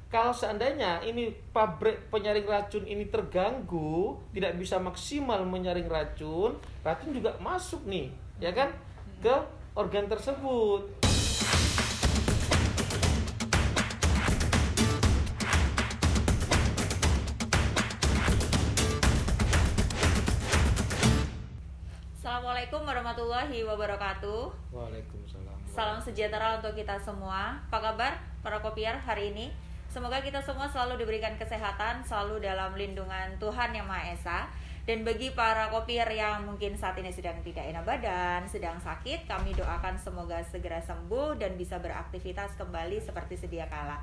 Kalau seandainya ini pabrik penyaring racun ini terganggu, tidak bisa maksimal menyaring racun, racun juga masuk nih, ya kan, ke organ tersebut. Assalamualaikum warahmatullahi wabarakatuh. Waalaikumsalam. Salam sejahtera untuk kita semua. Apa kabar para kopiar hari ini? Semoga kita semua selalu diberikan kesehatan, selalu dalam lindungan Tuhan Yang Maha Esa. Dan bagi para kopiar yang mungkin saat ini sedang tidak enak badan, sedang sakit, kami doakan semoga segera sembuh dan bisa beraktivitas kembali seperti sedia kala.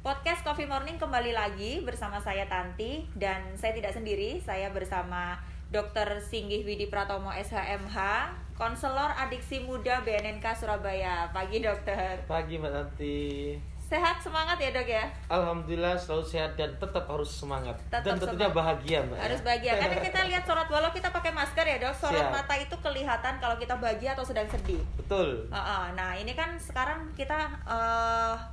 Podcast Coffee Morning kembali lagi bersama saya Tanti, dan saya tidak sendiri, saya bersama Dr. Singgih Widi Pratomo SHMH, konselor adiksi muda BNNK Surabaya. Pagi dokter. Pagi Mbak Tanti. Sehat, semangat ya dok ya? Alhamdulillah selalu sehat dan tetap harus semangat. Tetap dan tentunya semangat. bahagia Mbak. Harus bahagia, karena kita lihat sorot walau kita pakai masker ya dok. Sorot Siap. mata itu kelihatan kalau kita bahagia atau sedang sedih. Betul. Nah ini kan sekarang kita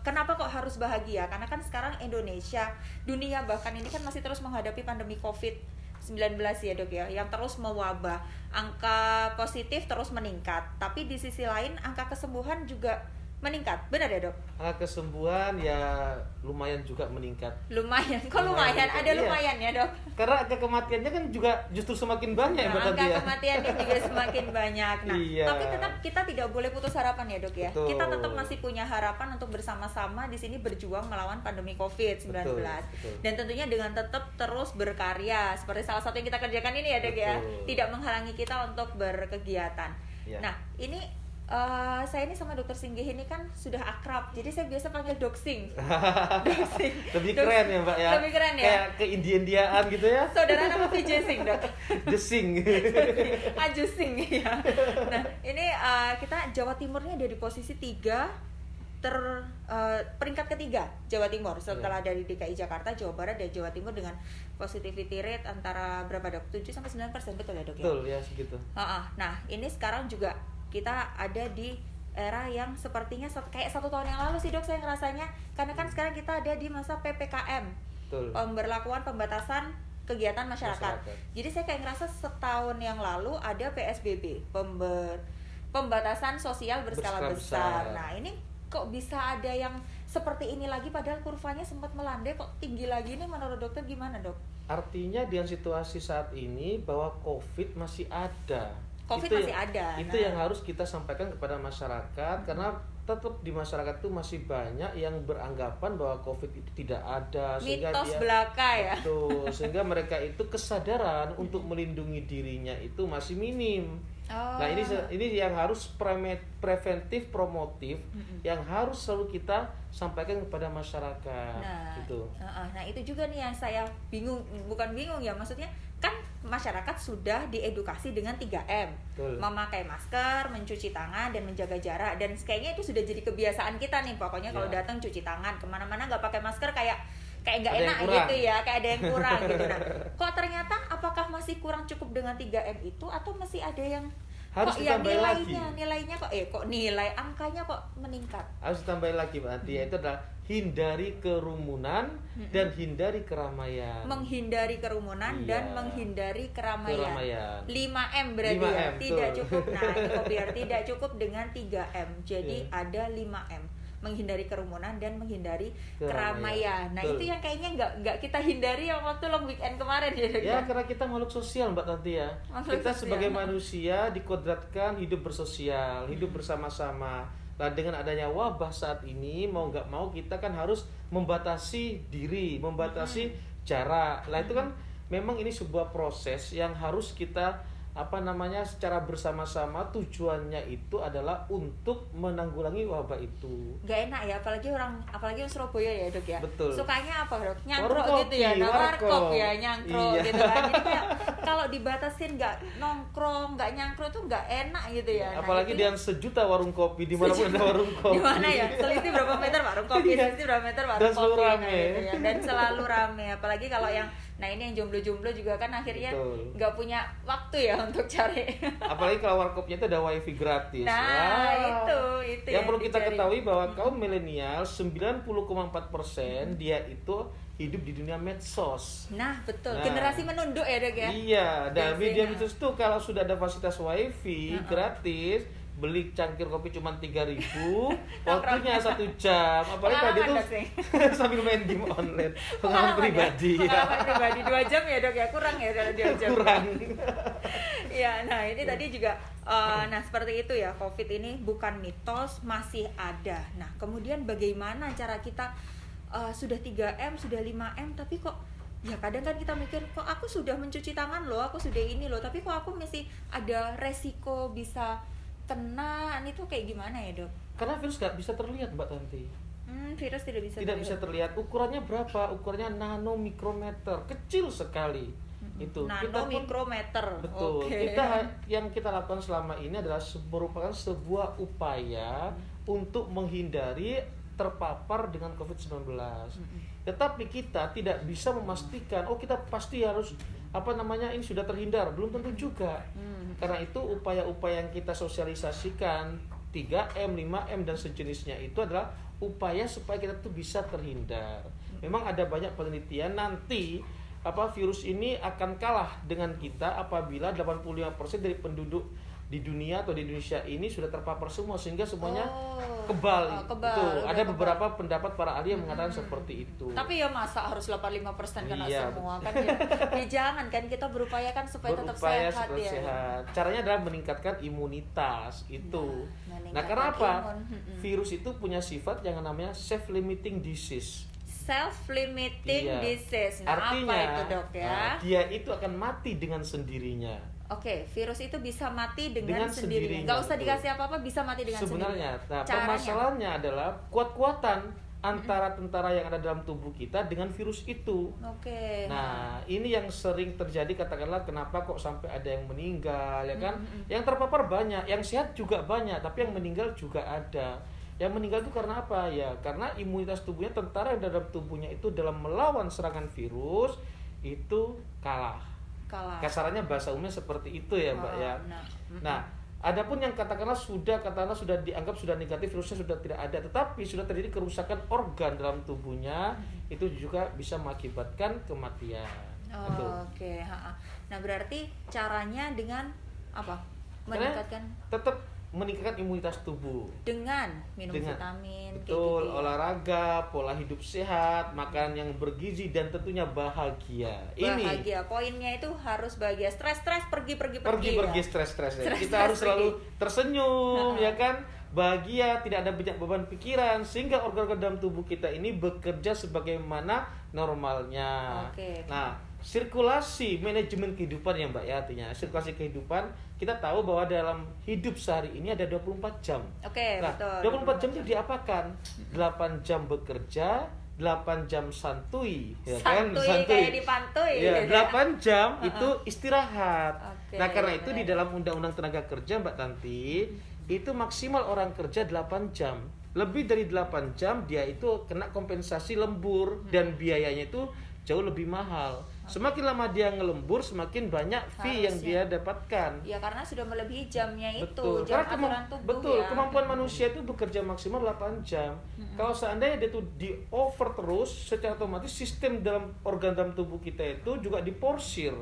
kenapa kok harus bahagia? Karena kan sekarang Indonesia, dunia bahkan ini kan masih terus menghadapi pandemi COVID-19 ya dok ya, yang terus mewabah. Angka positif terus meningkat, tapi di sisi lain angka kesembuhan juga meningkat, benar ya dok? Angka kesembuhan ya lumayan juga meningkat. Lumayan, kok lumayan? Ada Iya. lumayan ya dok? Karena angka kematiannya kan juga justru semakin banyak ya Mbak Angka Tanti ya. kematiannya juga semakin banyak. Nah, Iya. tapi tetap kita tidak boleh putus harapan ya dok ya. Betul. Kita tetap masih punya harapan untuk bersama-sama di sini berjuang melawan pandemi COVID-19. Betul. Dan tentunya dengan tetap terus berkarya seperti salah satu yang kita kerjakan ini ya dok ya. Betul. Tidak menghalangi kita untuk berkegiatan. Iya. Nah, ini saya ini sama dokter Singgih ini kan sudah akrab, jadi saya biasa panggil Doksing. Doksing. Lebih keren ya Mbak ya. Lebih keren ya. Kayak ke India-Indiaan gitu ya. Saudara nama VJ Sing dok. Desing. Aju Sing ya. Nah ini kita Jawa Timurnya ada di posisi 3 peringkat ketiga Jawa Timur setelah dari DKI Jakarta, Jawa Barat dan Jawa Timur dengan positivity rate antara berapa dok? 7-9% betul ya dok ya? Betul ya segitu. Nah ini sekarang juga kita ada di era yang sepertinya kayak 1 tahun yang lalu sih dok saya ngerasanya, karena kan sekarang kita ada di masa PPKM, Betul. pemberlakuan pembatasan kegiatan masyarakat. Jadi saya kayak ngerasa setahun yang lalu ada PSBB, pembatasan sosial berskala besar. Nah ini kok bisa ada yang seperti ini lagi, padahal kurvanya sempat melandai kok tinggi lagi nih, menurut dokter gimana dok? Artinya dengan situasi saat ini bahwa COVID masih ada. COVID itu masih ada. Itu yang harus kita sampaikan kepada masyarakat, karena tetap di masyarakat itu masih banyak yang beranggapan bahwa COVID itu tidak ada, sehingga mitos belaka ya. Betul, sehingga mereka itu kesadaran untuk melindungi dirinya itu masih minim. Nah ini yang harus preventif promotif yang harus selalu kita sampaikan kepada masyarakat. Gitu. Nah itu juga nih yang saya bukan bingung ya, maksudnya kan masyarakat sudah diedukasi dengan 3M. Betul. Memakai masker, mencuci tangan dan menjaga jarak, dan kayaknya itu sudah jadi kebiasaan kita nih, pokoknya kalau datang cuci tangan, kemana-mana nggak pakai masker kayak nggak enak gitu ya, kayak ada yang kurang gitu. Nah kok ternyata apakah masih kurang cukup dengan 3M itu, atau masih ada yang harus ditambahin lagi. Nilainya kok nilai angkanya kok meningkat? Harus ditambahin lagi Mbak Tia, itu adalah hindari kerumunan dan hindari keramaian. Menghindari kerumunan dan menghindari keramaian. 5M berarti 5M, ya, tidak tuh. cukup. Nah itu biar tidak cukup dengan 3M. Jadi ada 5M. Menghindari kerumunan dan menghindari keramaian. Nah Betul. itu yang kayaknya nggak kita hindari yang waktu long weekend kemarin ya. Ya karena kita makhluk sosial Mbak Tanti ya. Kita sebagai manusia dikodratkan hidup bersosial, hidup bersama-sama. Nah dengan adanya wabah saat ini, mau nggak mau kita kan harus membatasi diri, membatasi jarak. Nah itu kan memang ini sebuah proses yang harus kita secara bersama-sama. Tujuannya itu adalah untuk menanggulangi wabah itu. Gak enak ya, apalagi orang Surabaya ya dok ya. Betul. Sukanya apa dok? Nyangkruk Warung gitu ya, kopi, warkop ya, nyangkruk iya. gitu kan. Jadi kayak kalau dibatasin nggak nongkrong, nggak nyangkruk tuh nggak enak gitu ya. Apalagi itu, dengan sejuta warung kopi, di mana pun ada warung kopi. di mana ya? Selisih berapa meter warung kopi, selisih berapa meter warung Dan kopi. selalu rame. Gitu ya. Dan selalu rame, apalagi kalau yang Nah ini yang jomblo-jomblo juga kan akhirnya Betul. nggak punya waktu ya untuk cari. Apalagi kalau warkopnya itu ada wifi gratis. Nah itu yang perlu kita dicari. ketahui bahwa kaum milenial 90,4% dia itu hidup di dunia medsos. Nah betul, Nah, generasi menunduk ya Dok ya. Iya, dan Biasanya. media medsos itu kalau sudah ada fasilitas wifi gratis, beli cangkir kopi cuma 3.000, waktunya 1 jam. Apalagi kalau dia Pengalaman, tuh Dok, sih. sambil main game online. Pengalaman pribadi. Pengalaman pribadi 2 jam ya Dok ya, kurang ya kalau 2 jam. Kurang. Ya, nah ini tadi juga nah seperti itu ya, COVID ini bukan mitos, masih ada. Nah, kemudian bagaimana cara kita sudah 3M, sudah 5M tapi kok ya kadang kan kita mikir kok aku sudah mencuci tangan loh, aku sudah ini loh, tapi kok aku masih ada resiko bisa kena, itu kayak gimana ya Dok? Karena virus nggak bisa terlihat Mbak Tanti. Virus tidak bisa Tidak bisa terlihat. Ukurannya berapa? Ukurannya nanomikrometer, kecil sekali. Itu kita pun nanomikrometer. betul. Oke. Yang kita lakukan selama ini adalah merupakan sebuah upaya untuk menghindari terpapar dengan COVID-19. Tetapi kita tidak bisa memastikan kita pasti harus ini sudah terhindar, belum tentu juga. Karena itu upaya-upaya yang kita sosialisasikan 3M, 5M dan sejenisnya itu adalah upaya supaya kita tuh bisa terhindar. Memang ada banyak penelitian nanti virus ini akan kalah dengan kita apabila 85% dari penduduk di dunia atau di Indonesia ini sudah terpapar semua sehingga semuanya kebal. Itu ada beberapa pendapat para ahli yang mengatakan seperti itu. Tapi ya masa harus 85% kena Iya, semua kan ya. Ya jangan kan, kita berupaya kan supaya tetap sehat ya. Sehat. Caranya adalah meningkatkan imunitas itu. Nah, karena apa? Virus itu punya sifat yang namanya self-limiting disease. Self-limiting disease. Nah, artinya, apa itu Dok ya? Dia itu akan mati dengan sendirinya. Oke, virus itu bisa mati dengan sendirinya. Nggak usah dikasih apa-apa, bisa mati dengan sebenarnya. sendirinya. Nah, permasalahannya adalah kuat-kuatan antara tentara yang ada dalam tubuh kita dengan virus itu. Oke. Nah, ini yang sering terjadi, katakanlah kenapa kok sampai ada yang meninggal, ya kan? Yang terpapar banyak, yang sehat juga banyak, tapi yang meninggal juga ada. Yang meninggal itu karena apa? Ya, karena imunitas tubuhnya, tentara yang ada dalam tubuhnya itu dalam melawan serangan virus itu kalah. Kasarannya bahasa umumnya seperti itu ya Mbak ya. Nah, adapun yang katakanlah sudah dianggap sudah negatif, virusnya sudah tidak ada, tetapi sudah terjadi kerusakan organ dalam tubuhnya, itu juga bisa mengakibatkan kematian. Oke. Nah berarti caranya dengan apa? Meningkatkan imunitas tubuh dengan minum vitamin, betul, olahraga, pola hidup sehat, makan yang bergizi, dan tentunya bahagia. Bahagia, poinnya itu harus bahagia. Stres pergi stres ya. Kita harus selalu tersenyum, ya kan? Bahagia, tidak ada banyak beban pikiran, sehingga organ-organ dalam tubuh kita ini bekerja sebagaimana normalnya. Nah, sirkulasi manajemen kehidupan ya Mbak ya, artinya sirkulasi kehidupan, kita tahu bahwa dalam hidup sehari ini ada 24 jam. Betul. 24 jam itu diapakan? 8 jam bekerja, 8 jam santuy, ya kan? Santuy kayak dipantui. Ya, 8 jam itu istirahat. Nah, karena itu di dalam Undang-Undang Tenaga Kerja Mbak Tanti, itu maksimal orang kerja 8 jam. Lebih dari 8 jam dia itu kena kompensasi lembur dan biayanya itu jauh lebih mahal. Semakin lama dia ngelembur, semakin banyak fee yang dia dapatkan. Ya karena sudah melebihi jamnya itu. Betul. Jam Karena aturan tubuh betul, ya. kemampuan manusia itu bekerja maksimal 8 jam. Kalau seandainya dia itu di over terus, secara otomatis sistem dalam organ dalam tubuh kita itu juga diporsir.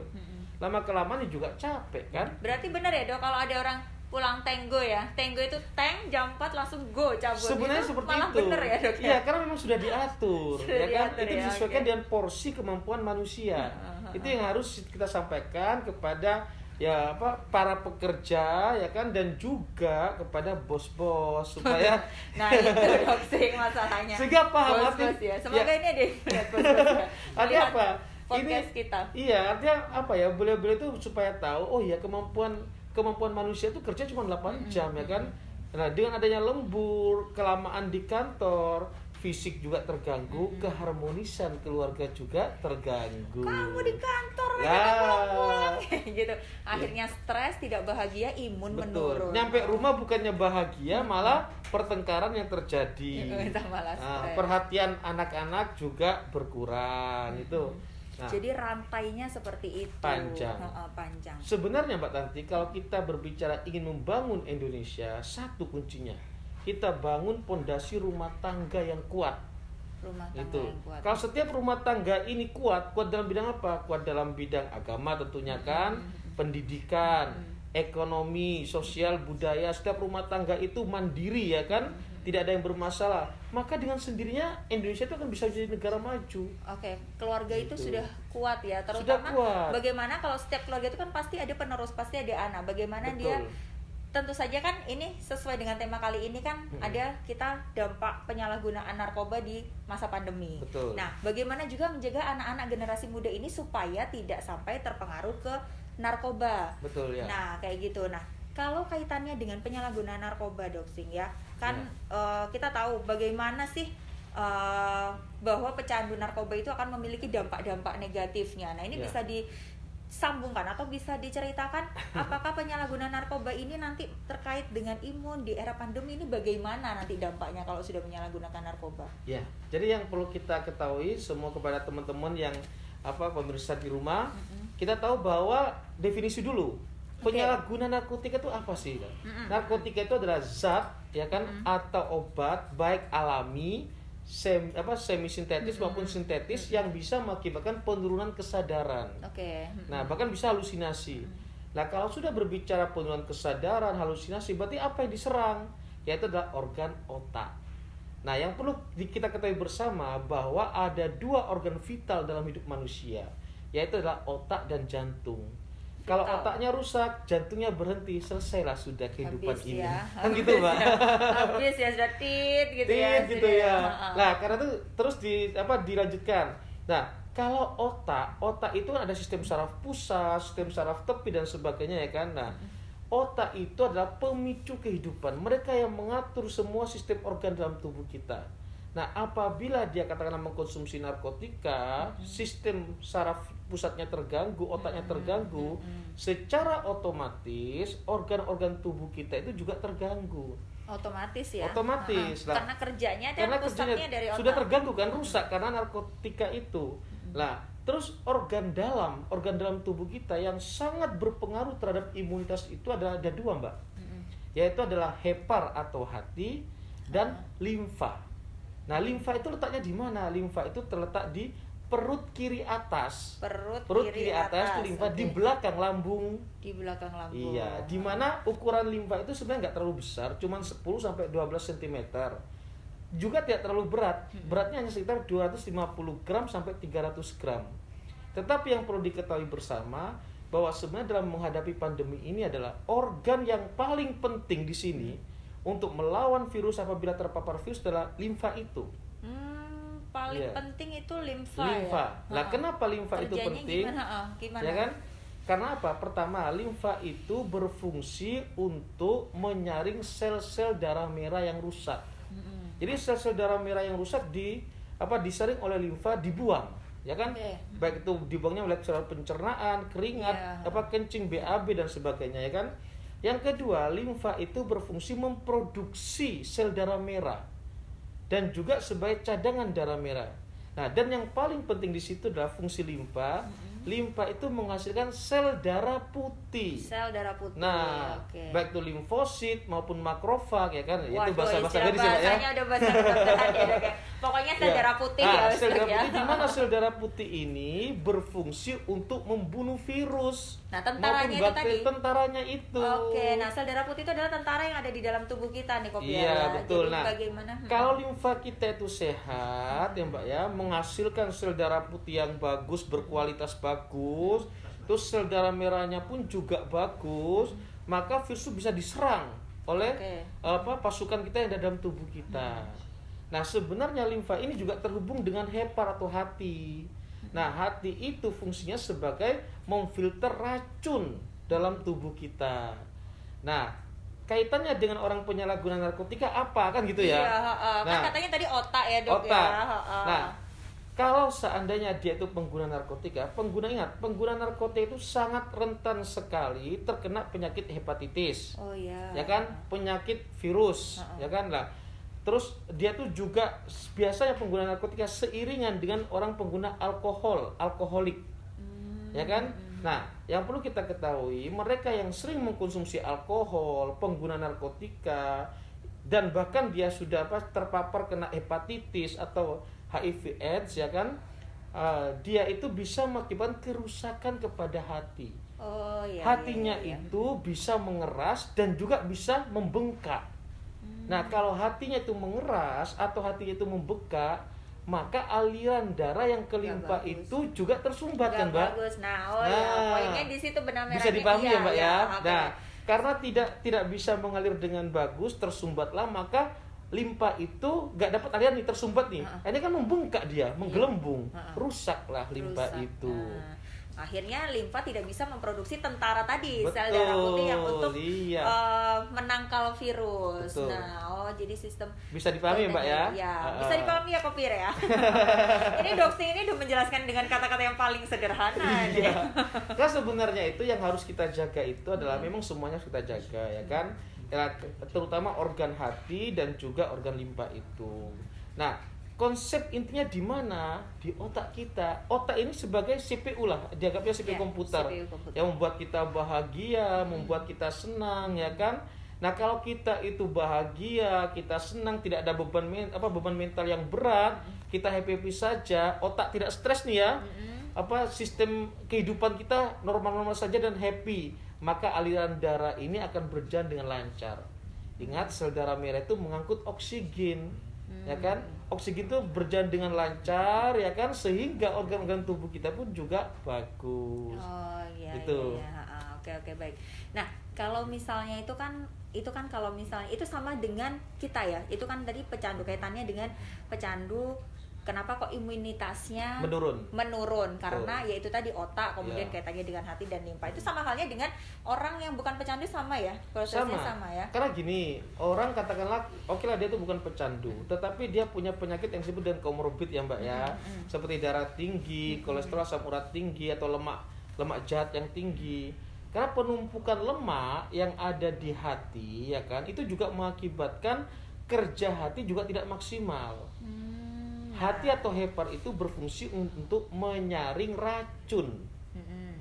Lama-kelamaan juga capek kan? Berarti benar ya Dok, kalau ada orang pulang tenggo ya, tenggo itu jam 4 langsung go cabut. Sebenarnya itu seperti malah itu. Bener ya Dok? Iya, karena memang sudah diatur, ya kan? Itu ya, disesuaikan dengan porsi kemampuan manusia. Itu yang harus kita sampaikan kepada para pekerja, ya kan, dan juga kepada bos-bos supaya nah itu Dok sih masalahnya. Sehingga paham bos-bos ya. Semoga ini ada bos-bos ya. Artinya apa? Podcast kita. Iya, artinya apa ya? Beliau-beliau itu supaya tahu, kemampuan manusia itu kerja cuma 8 jam, ya kan? Nah, dengan adanya lembur, kelamaan di kantor, fisik juga terganggu, keharmonisan keluarga juga terganggu. Kamu di kantor pulang-pulang gitu. Akhirnya stres, tidak bahagia, imun menurun. Nyampe rumah bukannya bahagia, malah pertengkaran yang terjadi. Malah stres. Perhatian anak-anak juga berkurang. Itu Nah, jadi rantainya seperti itu. panjang. Panjang. Sebenarnya Mbak Tanti, kalau kita berbicara ingin membangun Indonesia, satu kuncinya kita bangun pondasi rumah tangga yang kuat. Rumah tangga Itu. yang kuat. Kalau setiap rumah tangga ini kuat dalam bidang apa? Kuat dalam bidang agama tentunya kan, pendidikan, ekonomi, sosial, budaya. Setiap rumah tangga itu mandiri ya kan, tidak ada yang bermasalah. Maka dengan sendirinya Indonesia itu akan bisa jadi negara maju. Oke, keluarga itu Gitu. sudah kuat ya, Sudah terutama kuat. bagaimana kalau setiap keluarga itu kan pasti ada penerus, pasti ada anak. Bagaimana Betul. dia, tentu saja kan ini sesuai dengan tema kali ini kan ada kita dampak penyalahgunaan narkoba di masa pandemi. Betul. Nah, bagaimana juga menjaga anak-anak generasi muda ini supaya tidak sampai terpengaruh ke narkoba. Betul ya. Nah, kayak gitu. Nah, kalau kaitannya dengan penyalahgunaan narkoba, Doksing ya, kan kita tahu bagaimana sih bahwa pecandu narkoba itu akan memiliki dampak-dampak negatifnya. Nah, ini Ya. bisa disambungkan atau bisa diceritakan apakah penyalahgunaan narkoba ini nanti terkait dengan imun di era pandemi ini bagaimana nanti dampaknya kalau sudah menyalahgunakan narkoba? Ya, jadi yang perlu kita ketahui semua kepada teman-teman yang pemirsa di rumah, kita tahu bahwa definisi dulu penyalahgunaan narkotika itu apa sih? Narkotika itu adalah zat ya kan atau obat baik alami semi sintetis maupun sintetis yang bisa mengakibatkan penurunan kesadaran. Oke. Nah, bahkan bisa halusinasi. Nah, kalau sudah berbicara penurunan kesadaran, halusinasi, berarti apa yang diserang? Yaitu adalah organ otak. Nah, yang perlu kita ketahui bersama bahwa ada dua organ vital dalam hidup manusia, yaitu adalah otak dan jantung. Kalau otaknya rusak, jantungnya berhenti, selesailah sudah kehidupan Habis ini. ya. Kan gitu, Mbak. Habis ya, sudah gitu ya. Gitu ya. Nah, karena itu terus dilanjutkan. Nah, kalau otak itu kan ada sistem saraf pusat, sistem saraf tepi dan sebagainya ya kan. Nah, otak itu adalah pemicu kehidupan. Mereka yang mengatur semua sistem organ dalam tubuh kita. Nah, apabila dia katakanlah mengkonsumsi narkotika, sistem saraf pusatnya terganggu, otaknya terganggu, secara otomatis organ-organ tubuh kita itu juga terganggu. Otomatis ya. Otomatis. Lah, karena kerjanya karena pusatnya dari otak. sudah terganggu kan, rusak karena narkotika itu. Nah, terus organ dalam tubuh kita yang sangat berpengaruh terhadap imunitas itu ada dua, Mbak. Yaitu adalah hepar atau hati dan limfa. Nah, limfa itu letaknya di mana? Limfa itu terletak di perut kiri atas. Perut kiri atas itu limfa di belakang lambung. Di belakang lambung. Iya, di mana ukuran limfa itu sebenarnya nggak terlalu besar, cuma 10 sampai 12 cm. Juga tidak terlalu berat. Beratnya hanya sekitar 250 gram sampai 300 gram. Tetapi yang perlu diketahui bersama bahwa sebenarnya dalam menghadapi pandemi ini adalah organ yang paling penting di sini untuk melawan virus apabila terpapar virus adalah limfa itu. Paling penting itu limfa. Nah, kenapa limfa itu Kerjanya penting? Gimana? Ya kan? Karena apa? Pertama, limfa itu berfungsi untuk menyaring sel-sel darah merah yang rusak. Jadi sel-sel darah merah yang rusak disaring oleh limfa, dibuang, ya kan? Baik itu dibuangnya oleh saluran pencernaan, keringat, kencing, BAB dan sebagainya, ya kan? Yang kedua, limfa itu berfungsi memproduksi sel darah merah dan juga sebagai cadangan darah merah. Nah, dan yang paling penting di situ adalah fungsi limfa. Limfa itu menghasilkan sel darah putih. Sel darah putih. Nah, baik itu limfosit maupun makrofag ya kan. Waduh, itu bahasa-bahasa medis ya. Bahasanya udah bahasa kedokteran ya, Dok, ya. Pokoknya sel darah putih ya. Sel darah putih di mana sel darah putih ini berfungsi untuk membunuh virus. Nah, tentaranya itu tadi. Tentaranya itu. Oke, nah sel darah putih itu adalah tentara yang ada di dalam tubuh kita nih, Kopiar. Iya, betul. Jadi nah, bagaimana? Kalau limfa kita itu sehat ya, Mbak ya, menghasilkan sel darah putih yang bagus, berkualitas bagus, terus sel darah merahnya pun juga bagus, maka virus itu bisa diserang oleh pasukan kita yang ada dalam tubuh kita. Nah, sebenarnya limfa ini juga terhubung dengan hepar atau hati. Nah, hati itu fungsinya sebagai memfilter racun dalam tubuh kita. Nah, kaitannya dengan orang penyalahgunaan narkotika apa kan gitu ya? Iya, kan katanya tadi otak ya, Dok, ya. Nah, kalau seandainya dia itu pengguna narkotika, pengguna narkotika itu sangat rentan sekali terkena penyakit hepatitis. Oh iya. Ya kan? Penyakit virus, ya kan lah. Terus dia tuh juga biasanya pengguna narkotika seiringan dengan orang pengguna alkoholik. Ya kan? Nah, yang perlu kita ketahui, mereka yang sering mengkonsumsi alkohol, pengguna narkotika, dan bahkan dia sudah terpapar kena hepatitis atau HIV AIDS, ya kan? Dia itu bisa mengakibatkan kerusakan kepada hati. Hatinya itu bisa mengeras dan juga bisa membengkak. Nah, kalau hatinya itu mengeras atau hatinya itu membengkak, maka aliran darah yang ke limpa itu juga tersumbat kan, Mbak? Bagus. Poinnya di situ benang merahnya. Bisa dipahami ya, Mbak ya. Okay. Nah, karena tidak bisa mengalir dengan bagus, tersumbatlah, maka limpa itu nggak dapat aliran nih, tersumbat nih. Ini kan membengkak dia, menggelembung, rusaklah limpa itu. Akhirnya limfa tidak bisa memproduksi tentara tadi, sel darah putih yang untuk menangkal virus. Betul. Nah, jadi sistem bisa dipahami ya, Mbak ya? Bisa dipahami ya, Kopir ya. Ini Doxing ini udah menjelaskan dengan kata-kata yang paling sederhana. Iya. Kan sebenarnya itu yang harus kita jaga itu adalah memang semuanya harus kita jaga, ya kan? Ya, terutama organ hati dan juga organ limpa itu. Nah, konsep intinya di mana? Di otak kita. Otak ini sebagai CPU lah, dianggapnya CPU komputer yang membuat kita bahagia, membuat kita senang, ya kan? Nah, kalau kita itu bahagia, kita senang, tidak ada beban mental yang berat, kita happy saja, otak tidak stres nih ya. Sistem kehidupan kita normal-normal saja dan happy, maka aliran darah ini akan berjalan dengan lancar. Ingat, sel darah merah itu mengangkut oksigen. Ya kan, oksigen itu berjalan dengan lancar, ya kan, sehingga organ-organ tubuh kita pun juga bagus. Gitu. Oke, baik. Nah, kalau misalnya itu kan kalau misalnya itu sama dengan kita ya, itu kan tadi pecandu, kaitannya dengan pecandu. Kenapa kok imunitasnya menurun? Karena yaitu tadi otak, kemudian kaitannya dengan hati dan limpa. Itu sama halnya dengan orang yang bukan pecandu, sama ya? Prosesnya sama ya? Karena gini, orang katakanlah, oke lah dia itu bukan pecandu, tetapi dia punya penyakit yang disebut dengan komorbid ya, Mbak ya. Seperti darah tinggi, kolesterol asam urat tinggi, atau lemak jahat yang tinggi. Karena penumpukan lemak yang ada di hati, ya kan, itu juga mengakibatkan kerja hati juga tidak maksimal. Hati atau hepar itu berfungsi untuk menyaring racun.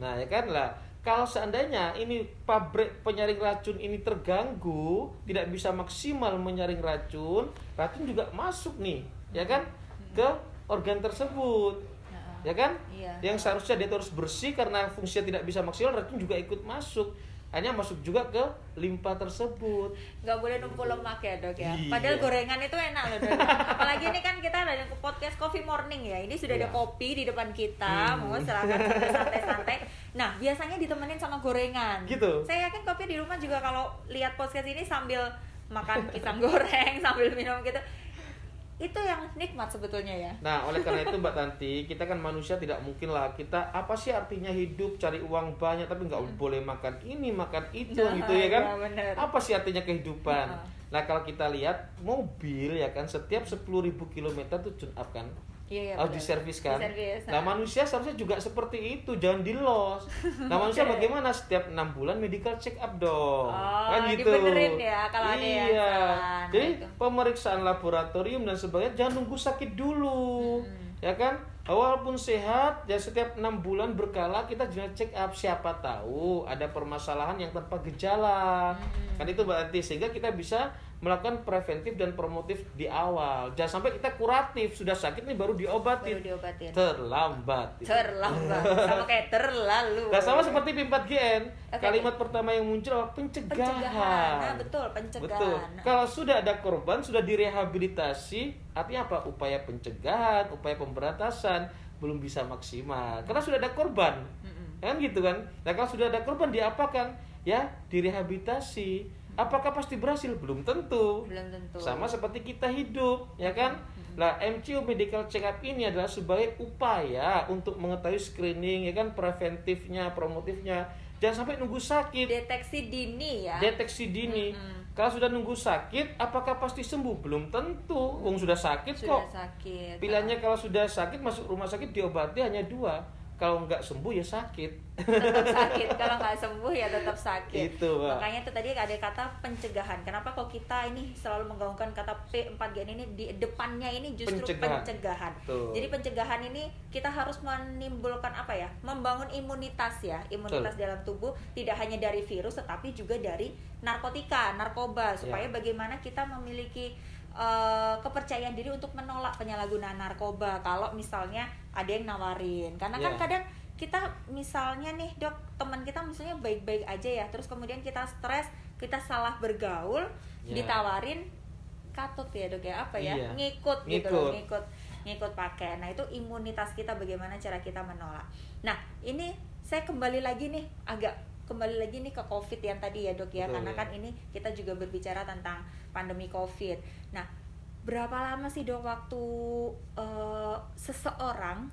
Nah, ya kan lah. Kalau seandainya ini pabrik penyaring racun ini terganggu, tidak bisa maksimal menyaring racun juga masuk nih, ya kan, ke organ tersebut. Ya kan? Yang seharusnya dia harus bersih, karena fungsinya tidak bisa maksimal, racun juga ikut masuk. Hanya masuk juga ke limpa tersebut. Nggak boleh numpuk lemak ya, Dok ya. Padahal gorengan itu enak loh, Dok. Apalagi ini kan kita ada podcast Coffee Morning ya. Ini sudah ada kopi di depan kita. Mau silakan santai-santai. Nah, biasanya ditemenin sama gorengan. Gitu. Saya yakin Kopi di rumah juga kalau lihat podcast ini sambil makan pisang goreng, sambil minum gitu. Itu yang nikmat sebetulnya ya. Nah, oleh karena itu Mbak Tanti, kita kan manusia, tidak mungkin lah kita, apa sih artinya hidup, cari uang banyak tapi nggak boleh makan ini, makan itu, gitu ya kan? Apa sih artinya kehidupan? Nah, kalau kita lihat mobil ya kan, setiap 10.000 km tuh tune up kan? Harus diservis kan? Nah, manusia seharusnya juga seperti itu, jangan di loss. Nah, manusia bagaimana? Setiap 6 bulan medical check up dong. Kan gitu. Dibenerin ya kalau ada yang salah. Jadi pemeriksaan laboratorium dan sebagainya, jangan nunggu sakit dulu. Ya kan? Walaupun sehat, ya setiap 6 bulan berkala kita juga check up, siapa tahu ada permasalahan yang tanpa gejala. Kan itu berarti, sehingga kita bisa melakukan preventif dan promotif di awal. Jangan sampai kita kuratif, sudah sakit nih baru diobatin. Terlambat. Sama kayak terlalu. Nah, sama seperti P4GN. Kalimat pertama yang muncul apa? Pencegahan. Nah, betul, pencegahan. Betul. Kalau sudah ada korban, sudah direhabilitasi, artinya apa? Upaya pencegahan, upaya pemberantasan belum bisa maksimal. Karena sudah ada korban. Kan gitu kan? Nah, kalau sudah ada korban, diapakan? Ya, direhabilitasi. Apakah pasti berhasil? Belum tentu. Sama seperti kita hidup, ya kan? Nah, MCO medical check up ini adalah sebagai upaya untuk mengetahui screening, ya kan, preventifnya, promotifnya. Jangan sampai nunggu sakit. Deteksi dini ya. Deteksi dini. Kalau sudah nunggu sakit, apakah pasti sembuh? Belum tentu. Wong sudah sakit kok. Sakit. Pilihannya kalau sudah sakit masuk rumah sakit diobati hanya 2. kalau nggak sembuh ya sakit. Tetap sakit, kalau nggak sembuh ya tetap sakit. Itu, Pak. Makanya itu tadi ada kata pencegahan. Kenapa kok kita ini selalu menggaungkan kata P4G ini di depannya ini justru pencegahan. Jadi pencegahan ini kita harus menimbulkan apa ya? Membangun imunitas ya, imunitas dalam tubuh tidak hanya dari virus tetapi juga dari narkotika, narkoba, supaya bagaimana kita memiliki kepercayaan diri untuk menolak penyalahgunaan narkoba kalau misalnya ada yang nawarin. Karena kan kadang kita misalnya nih dok, teman kita misalnya baik-baik aja ya, terus kemudian kita stres, kita salah bergaul, ditawarin katut ya dok ya, apa ya, ngikut gitu loh, ngikut pakai. Nah itu imunitas kita, bagaimana cara kita menolak. Nah ini saya kembali lagi nih ke COVID yang tadi ya dok ya. Betul, karena kan ini kita juga berbicara tentang pandemi COVID. Nah berapa lama sih dok waktu seseorang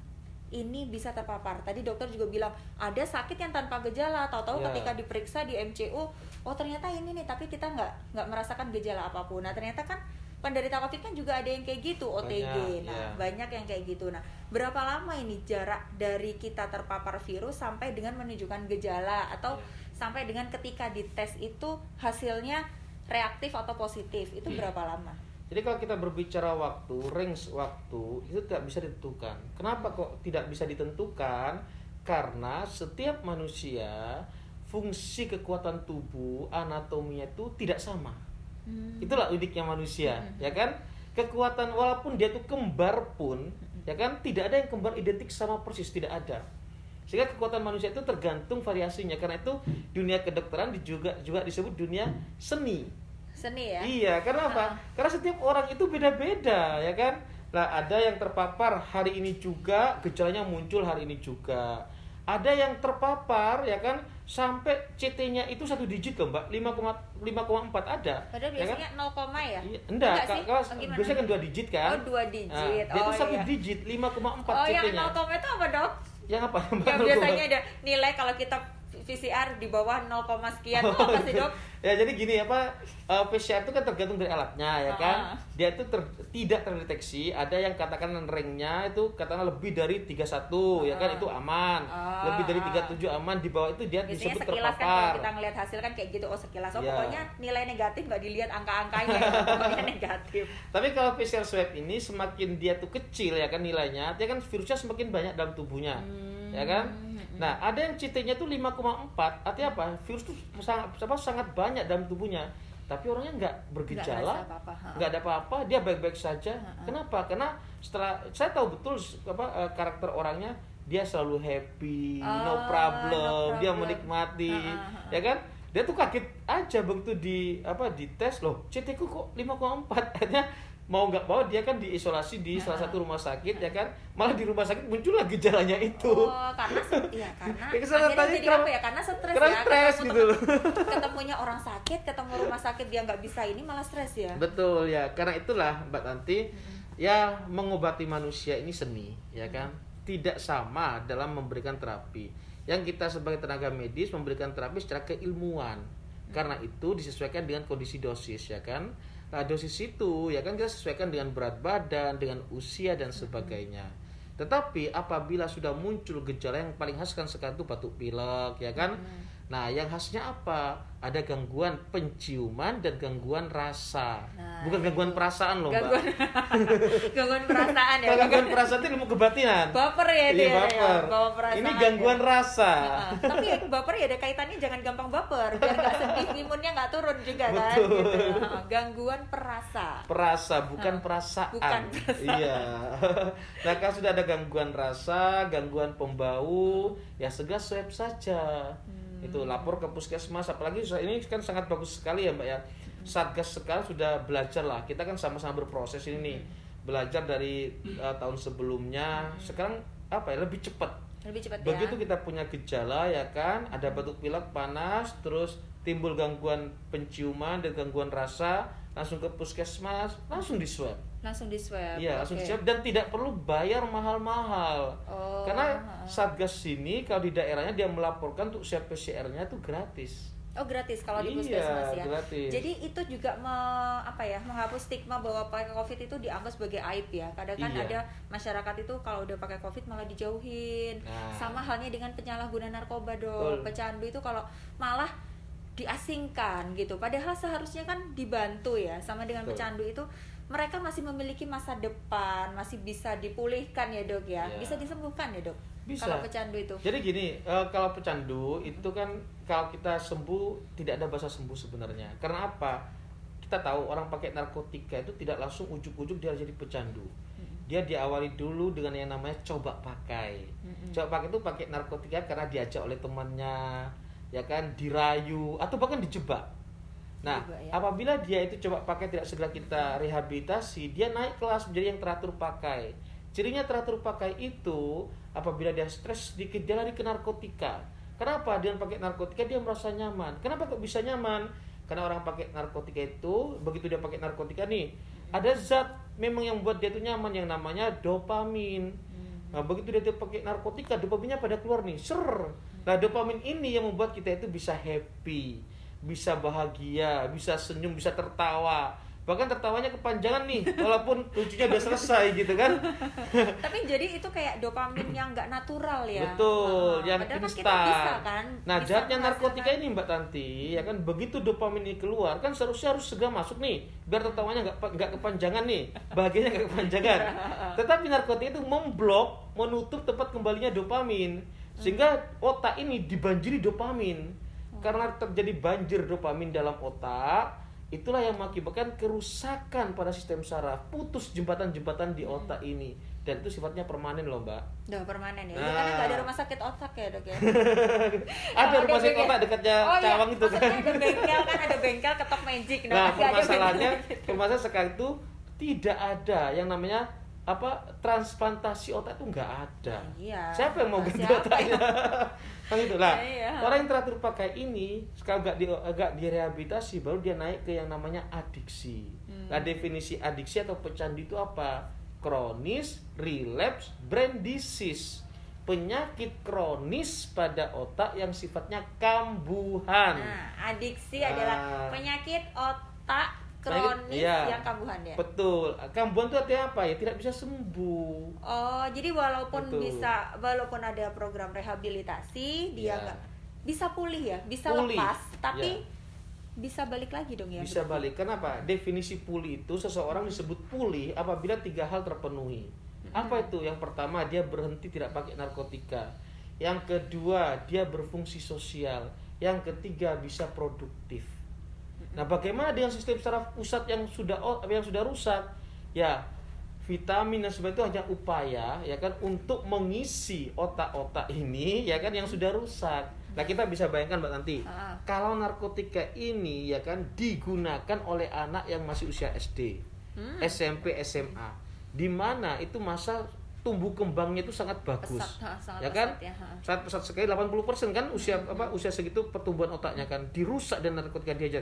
ini bisa terpapar? Tadi dokter juga bilang ada sakit yang tanpa gejala, tahu-tahu ketika diperiksa di MCU, oh ternyata ini nih, tapi kita nggak merasakan gejala apapun. Nah ternyata kan penderita COVID kan juga ada yang kayak gitu, OTG. Banyak yang kayak gitu. Nah berapa lama ini jarak dari kita terpapar virus sampai dengan menunjukkan gejala, atau sampai dengan ketika dites itu hasilnya reaktif atau positif, itu berapa lama? Jadi kalau kita berbicara waktu, range waktu itu tidak bisa ditentukan. Kenapa kok tidak bisa ditentukan? Karena setiap manusia fungsi kekuatan tubuh, anatominya itu tidak sama. Itulah uniknya manusia, ya kan? Kekuatan walaupun dia tuh kembar pun, ya kan, tidak ada yang kembar identik sama persis, tidak ada. Sehingga kekuatan manusia itu tergantung variasinya. Karena itu dunia kedokteran juga disebut dunia seni ya? Iya, karena apa? Karena setiap orang itu beda-beda, ya kan? Nah, ada yang terpapar hari ini juga, gejalanya muncul hari ini juga. Ada yang terpapar, ya kan, sampai CT-nya itu 1 digit loh, Mbak, 5,4 ada. Padahal biasanya ya kan? 0, ya? Enggak, kalau biasanya kan 2 digit kan? Oh, 2 digit. Nah, dia itu 1 digit, 5,4 CT-nya. Yang 0, itu apa dok? Yang apa? Yang biasanya ada nilai kalau kita PCR di bawah 0, sekian itu apa sih dok? Ya jadi gini PCR itu kan tergantung dari alatnya, ya kan. Dia itu tidak terdeteksi. Ada yang katakan ranknya itu katakanlah lebih dari 31, ya kan, itu aman. Lebih dari 37 aman, di bawah itu dia biasanya disebut sekilas terpapar. Kan kalau kita ngelihat hasil kan kayak gitu, sekilas. Pokoknya nilai negatif nggak dilihat angka-angkanya, pokoknya negatif. Tapi kalau PCR swab ini semakin dia tuh kecil, ya kan, nilainya, dia kan virusnya semakin banyak dalam tubuhnya, ya kan. Nah, ada yang CT-nya tuh 5,4, artinya apa? Virus tuh sangat banyak dalam tubuhnya. Tapi orangnya nggak bergejala, nggak ada apa-apa, dia baik-baik saja. Kenapa? Karena setelah saya tahu betul karakter orangnya, dia selalu happy, no problem, dia menikmati, ya kan? Dia tuh kaget aja begitu di tes, loh, CT-ku kok 5,4, artinya mau nggak mau dia kan diisolasi di salah satu rumah sakit, ya kan, malah di rumah sakit muncullah gejalanya itu. Karena akhirnya jadi apa ya, karena stres gitu. Ketemunya orang sakit, ketemu rumah sakit dia nggak bisa, ini malah stres ya. Betul ya, karena itulah Mbak Tanti, ya mengobati manusia ini seni, ya kan, tidak sama dalam memberikan terapi. Yang kita sebagai tenaga medis memberikan terapi secara keilmuan, karena itu disesuaikan dengan kondisi dosis, ya kan. Nah, dosis itu ya kan kita sesuaikan dengan berat badan, dengan usia dan sebagainya. Tetapi apabila sudah muncul gejala yang paling khas kan sekarang itu batuk pilek, ya kan. Nah, yang khasnya apa? Ada gangguan penciuman dan gangguan rasa. Bukan gangguan perasaan loh, Mbak. Gangguan perasaan ya. Gangguan perasaan itu ilmu kebatinan. Baper ya dia. Iya, baper. Ya, ini gangguan rasa. Tapi ya, baper ya ada kaitannya, jangan gampang baper biar nggak sedih, imunnya nggak turun juga kan. Betul. Gitu. Gangguan perasa. Bukan perasaan. Bukan perasaan. Iya. Nah, kalau sudah ada gangguan rasa, gangguan pembau, ya segera swab saja. Itu lapor ke puskesmas. Apalagi ini kan sangat bagus sekali ya Mbak ya, Satgas sekarang sudah belajar lah, kita kan sama-sama berproses ini nih, belajar dari tahun sebelumnya. Sekarang apa ya, lebih cepat begitu kita punya gejala, ya kan, ada batuk pilek, panas, terus timbul gangguan penciuman dan gangguan rasa, langsung ke puskesmas, langsung di swab. Iya, langsung siap, dan tidak perlu bayar mahal-mahal. Karena Satgas sini kalau di daerahnya dia melaporkan untuk swab PCR-nya itu gratis. Oh gratis kalau di Iya, puskesmas ya. gratis. Jadi itu juga menghapus stigma bahwa pakai COVID itu dianggap sebagai aib ya. Kadang kan Iya. ada masyarakat itu kalau udah pakai COVID malah dijauhin. Nah. Sama halnya dengan penyalahguna narkoba Betul. dong. Pecandu itu kalau malah diasingkan gitu. Padahal seharusnya kan dibantu ya. Sama dengan Betul. pecandu itu mereka masih memiliki masa depan, masih bisa dipulihkan ya dok ya. Iya. Bisa disembuhkan ya dok. Bisa. Kalau pecandu itu. Jadi gini, kalau pecandu itu kan kalau kita sembuh tidak ada bahasa sembuh sebenarnya. Karena apa? Kita tahu orang pakai narkotika itu tidak langsung ujuk-ujuk dia jadi pecandu. Dia diawali dulu dengan yang namanya coba pakai. Coba pakai itu pakai narkotika karena diajak oleh temannya, ya kan, dirayu atau bahkan dijebak. Nah, Juga, ya. apabila dia itu coba pakai tidak segera kita rehabilitasi, dia naik kelas menjadi yang teratur pakai. Cirinya teratur pakai itu apabila dia stres sedikit dia lari ke narkotika. Kenapa? Dia pakai narkotika dia merasa nyaman. Kenapa kok bisa nyaman? Karena orang pakai narkotika itu begitu dia pakai narkotika nih, ada zat memang yang buat dia itu nyaman yang namanya dopamin. Nah, begitu dia pakai narkotika, dopaminnya pada keluar nih, ser. Nah, dopamin ini yang membuat kita itu bisa happy, bisa bahagia, bisa senyum, bisa tertawa. Bahkan tertawanya kepanjangan nih, walaupun lucunya udah selesai gitu kan. Tapi jadi itu kayak dopamin yang nggak natural ya. Betul, yang padahal kan kita instan. bisa kan. Nah, bisa zatnya menghasilkan- narkotika ini Mbak Tanti, ya kan begitu dopamin ini keluar, kan seharusnya harus segera masuk nih, biar tertawanya nggak kepanjangan nih, bahagianya nggak kepanjangan. Tetapi narkotika itu memblok, menutup tempat kembalinya dopamin, sehingga otak ini dibanjiri dopamin. Karena terjadi banjir dopamin dalam otak, itulah yang mengakibatkan kerusakan pada sistem saraf, putus jembatan-jembatan di otak ini, dan itu sifatnya permanen loh Mbak. Udah permanen ya. Nah. Karena nggak ada rumah sakit otak ya dok ya. Ada Oh, rumah sakit bengkel. otak dekatnya Oh, iya. Cawang itu kan. Maksudnya ada bengkel kan, ada bengkel ketok magic. Nah, nggak ada permasalahannya, bengkel. permasalahan sekarang itu tidak ada yang namanya transplantasi otak itu nggak ada. Iya. Siapa yang mau ganti Siapa otaknya? Kan itu lah. Iya. Orang yang teratur pakai ini sekarang nggak direhabilitasi, baru dia naik ke yang namanya adiksi. Nah, definisi adiksi atau pecandu itu apa? Kronis, relapse, brain disease. Penyakit kronis pada otak yang sifatnya kambuhan. Nah, adiksi Nah. adalah penyakit otak kronis iya. yang kambuhan ya. Betul. Kambuhan itu artinya apa ya? Tidak bisa sembuh. Oh, jadi walaupun Betul. walaupun ada program rehabilitasi, dia Ya. nggak bisa pulih ya, bisa Pulih. lepas, tapi Ya. bisa balik lagi dong ya. Bisa balik. Kenapa? Definisi pulih itu seseorang disebut pulih apabila 3 hal terpenuhi. Apa itu? Yang pertama, dia berhenti tidak pakai narkotika. Yang kedua, dia berfungsi sosial. Yang ketiga, bisa produktif. Nah, bagaimana dengan sistem saraf pusat yang sudah rusak? Ya, vitamin dan sebagainya itu hanya upaya ya kan untuk mengisi otak-otak ini ya kan yang sudah rusak. Nah, kita bisa bayangkan Mbak Tanti, kalau narkotika ini ya kan digunakan oleh anak yang masih usia SD, SMP, SMA, di mana itu masa tumbuh kembangnya itu sangat bagus. Sangat Ya kan? pesat ya, ha. Sangat pesat sekali, 80% kan usia segitu pertumbuhan otaknya kan dirusak dan narkotika diajar.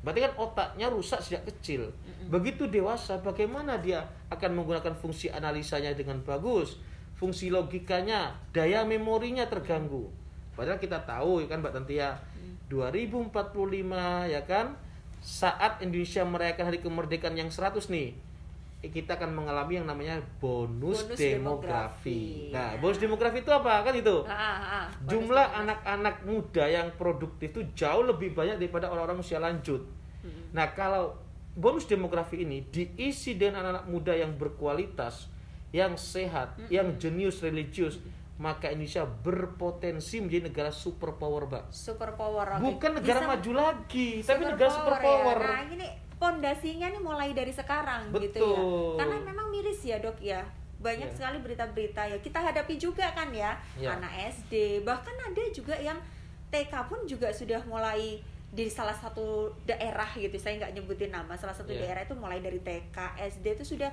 Berarti kan otaknya rusak sejak kecil. Begitu dewasa bagaimana dia akan menggunakan fungsi analisanya dengan bagus, fungsi logikanya, daya memorinya terganggu. Padahal kita tahu ya kan Mbak Tanti ya, 2045 ya kan, saat Indonesia merayakan hari kemerdekaan yang 100 nih, kita akan mengalami yang namanya bonus demografi. Nah, bonus demografi itu apa? Kan itu. Jumlah anak-anak muda yang produktif itu jauh lebih banyak daripada orang-orang usia lanjut. Nah, kalau bonus demografi ini diisi dengan anak-anak muda yang berkualitas, yang sehat, yang jenius religius, maka Indonesia berpotensi menjadi negara superpower, Mbak. Superpower. Bukan negara Bisa maju lagi, tapi negara superpower. Ya. Nah, gini pondasinya nih mulai dari sekarang. Betul. Gitu ya. Karena memang miris ya, Dok ya. Banyak Ya. sekali berita-berita ya. Kita hadapi juga kan ya. Ya. Anak SD, bahkan ada juga yang TK pun juga sudah mulai di salah satu daerah gitu. Saya nggak nyebutin nama. Salah satu Ya. daerah itu mulai dari TK, SD itu sudah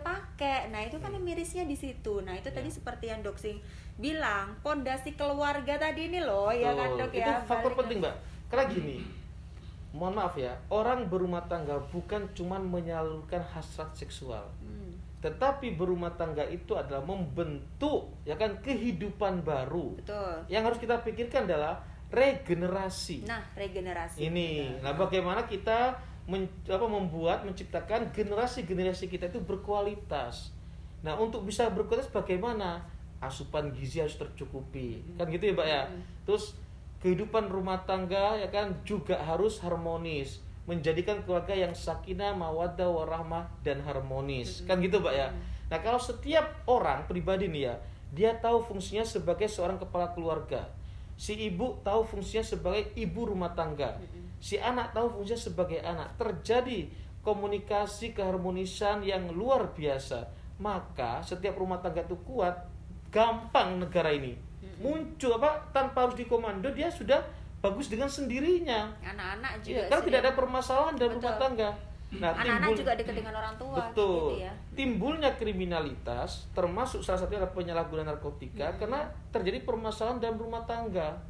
pakai. Nah, itu kan mirisnya di situ. Nah, itu tadi seperti yang Dok Sing bilang, pondasi keluarga tadi ini loh, ya kan Dok Itu ya. faktor Balik penting, Mbak. Karena gini, mohon maaf ya, orang berumah tangga bukan cuma menyalurkan hasrat seksual, tetapi berumah tangga itu adalah membentuk ya kan kehidupan baru. Betul. Yang harus kita pikirkan adalah regenerasi. Nah, regenerasi. Ini, nah bagaimana kita menciptakan generasi kita itu berkualitas. Nah, untuk bisa berkualitas bagaimana? Asupan gizi harus tercukupi. Kan gitu ya, Mbak ya. Terus kehidupan rumah tangga ya kan juga harus harmonis, menjadikan keluarga yang sakinah, mawaddah, warahmah dan harmonis. Kan gitu, Mbak ya. Nah, kalau setiap orang pribadi nih ya, dia tahu fungsinya sebagai seorang kepala keluarga. Si ibu tahu fungsinya sebagai ibu rumah tangga. Si anak tahu fungsinya sebagai anak. Terjadi komunikasi keharmonisan yang luar biasa. Maka setiap rumah tangga itu kuat, gampang negara ini muncul tanpa harus dikomando, dia sudah bagus dengan sendirinya. Anak-anak juga Karena tidak ada permasalahan dalam rumah tangga. Nah, anak-anak juga dekat dengan orang tua. Betul. Gitu ya. Timbulnya kriminalitas, termasuk salah satunya adalah penyalahgunaan narkotika, karena terjadi permasalahan dalam rumah tangga.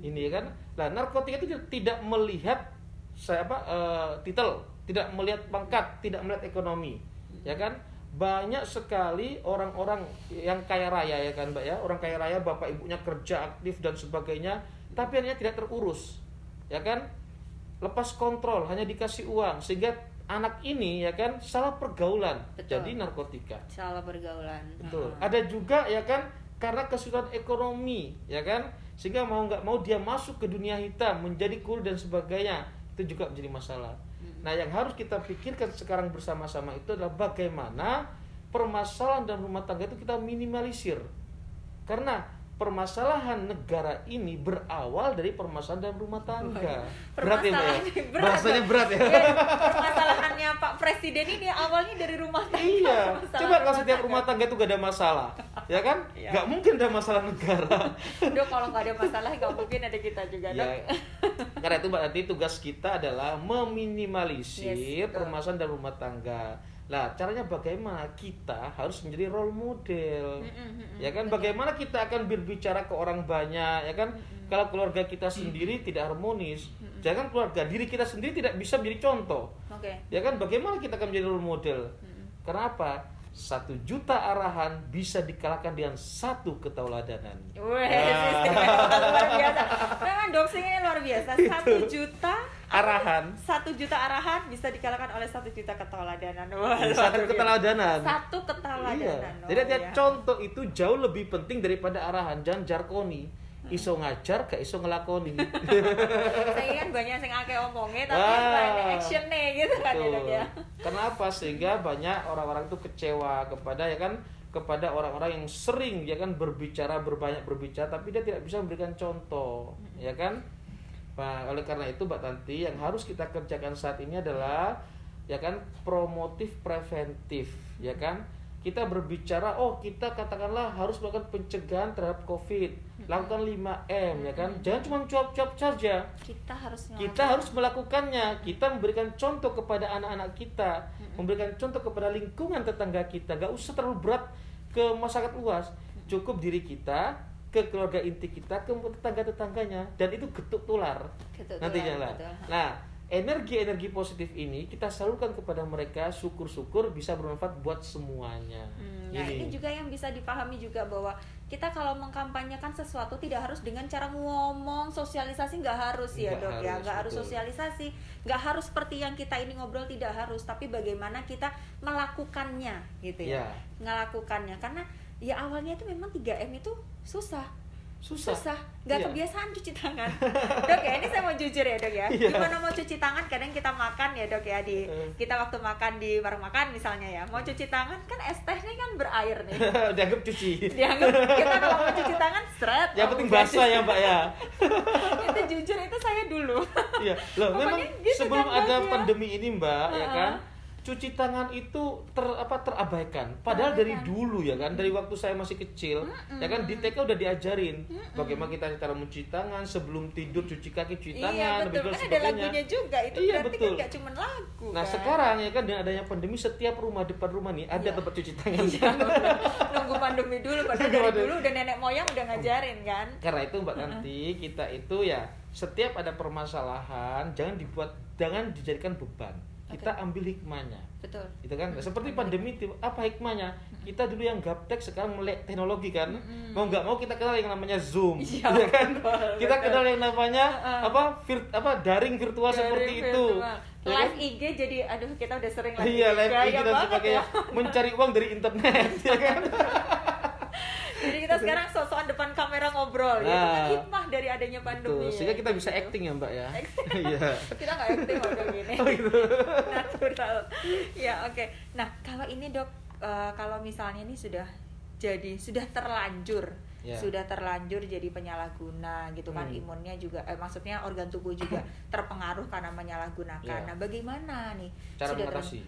Ini ya kan. Nah, narkotika itu tidak melihat titel, tidak melihat pangkat, tidak melihat ekonomi, ya kan. Banyak sekali orang-orang yang kaya raya ya kan, Mbak ya, orang kaya raya, bapak ibunya kerja aktif dan sebagainya, tapi akhirnya tidak terurus, ya kan, lepas kontrol, hanya dikasih uang, sehingga anak ini ya kan salah pergaulan. Betul. Jadi narkotika. Salah pergaulan. Betul. Ada juga ya kan karena kesulitan ekonomi, ya kan, sehingga mau nggak mau dia masuk ke dunia hitam, menjadi kurir dan sebagainya, itu juga menjadi masalah. Nah, yang harus kita pikirkan sekarang bersama-sama itu adalah bagaimana permasalahan dalam rumah tangga itu kita minimalisir. Karena permasalahan negara ini berawal dari permasalahan dalam rumah tangga. Berat ya, Mbak ya? Bahasanya berat ya. Permasalahannya Pak Presiden ini awalnya dari rumah tangga. Iya. Coba kalau setiap rumah tangga itu gak ada masalah, ya kan? Iya. Gak mungkin ada masalah negara. Dok, kalau nggak ada masalah gak mungkin ada kita juga, Dok. Ya, karena itu Mbak, nanti tugas kita adalah meminimalisir permasalahan dalam rumah tangga. Nah, caranya bagaimana? Kita harus menjadi role model. Ya kan, bagaimana kita akan berbicara ke orang banyak, ya kan? Kalau keluarga kita sendiri tidak harmonis, jangan keluarga diri kita sendiri tidak bisa menjadi contoh. Ya kan, bagaimana kita akan menjadi role model? Karena apa? 1 juta arahan bisa dikalahkan dengan 1 ketauladanan. Luar biasa. Memang doxingnya luar biasa. 1 juta arahan. 1 juta arahan bisa dikalahkan oleh 1 juta ketauladanan. 1 ketauladanan. 1 ketauladanan. Iya. Jadi contoh itu jauh lebih penting daripada arahan. Jangan jarkoni. Iso ngajar gak iso ngelakoni. Saya kan banyak yang akeh omongnya tapi banyak actionnya gitu kan ya, Dok ya. Kenapa? Sehingga banyak orang-orang itu kecewa kepada orang-orang yang sering ya kan banyak berbicara tapi dia tidak bisa memberikan contoh, ya kan? Nah, oleh karena itu Mbak Tanti, yang harus kita kerjakan saat ini adalah ya kan promotif preventif, ya kan? Kita berbicara, kita katakanlah harus melakukan pencegahan terhadap COVID, lakukan 5M, ya kan? Jangan cuma cuap-cuap saja. Kita harus melakukannya. Kita memberikan contoh kepada anak-anak kita, memberikan contoh kepada lingkungan tetangga kita. Gak usah terlalu berat ke masyarakat luas, cukup diri kita, ke keluarga inti kita, ke tetangga-tetangganya, dan itu getuk tular. Nantinya lah. Nah, energi-energi positif ini kita salurkan kepada mereka, syukur-syukur bisa bermanfaat buat semuanya. Nah, ini juga yang bisa dipahami juga bahwa kita kalau mengkampanyekan sesuatu tidak harus dengan cara ngomong, sosialisasi nggak harus ya, Dok ya, nggak harus sosialisasi, nggak harus seperti yang kita ini ngobrol, tidak harus, tapi bagaimana kita melakukannya gitu ya, ngelakukannya, karena ya awalnya itu memang 3M itu susah, nggak kebiasaan cuci tangan. Dok ya, ini saya mau jujur ya, Dok ya, gimana mau cuci tangan, kadang kita makan ya, Dok ya, kita waktu makan di warung makan misalnya ya, mau cuci tangan kan es teh ini kan berair nih. Dianggap cuci. Kita kalau mau cuci tangan seret. Yang penting basah ya, Mbak ya. Itu jujur, itu saya dulu. Iya, loh memang gitu sebelum kan, ada pandemi ini, Mbak, ya kan, cuci tangan itu terabaikan. Padahal dari dulu ya kan, dari waktu saya masih kecil, ya kan di TK udah diajarin bagaimana kita cara mencuci tangan, sebelum tidur cuci kaki, cuci tangan, betul. Kan ada lagunya juga, itu berarti kan nggak cuma lagu. Nah kan? Sekarang ya kan dengan adanya pandemi, setiap depan rumah nih ada tempat cuci tangan. Nunggu pandemi dulu, padahal dari dulu udah nenek moyang udah ngajarin kan. Karena itu Mbak Tanti, kita itu ya setiap ada permasalahan jangan dijadikan beban. kita ambil hikmahnya. Betul. Gitu kan? Seperti pandemi itu, apa hikmahnya? Kita dulu yang gaptek, sekarang melek teknologi kan. Mau nggak mau kita kenal yang namanya Zoom, ya kan? Kita betul. kenal yang namanya daring virtual seperti itu. Live IG jadi aduh kita udah sering live Iya, live IG dan sebagainya. ya. Mencari uang dari internet, ya kan? Jadi kita sekarang sok-sokan depan kamera ngobrol, itu kan hikmah dari adanya pandemi. Betul, sehingga kita bisa acting ya Mbak ya. Iya. Kita nggak acting waktu gini. Oh gitu. Natural. Ya oke. Nah kalau ini dok, kalau misalnya ini sudah terlanjur, sudah terlanjur jadi penyalahguna gitu kan, imunnya juga, maksudnya organ tubuh juga terpengaruh karena menyalahgunakan. Nah bagaimana nih cara mengatasi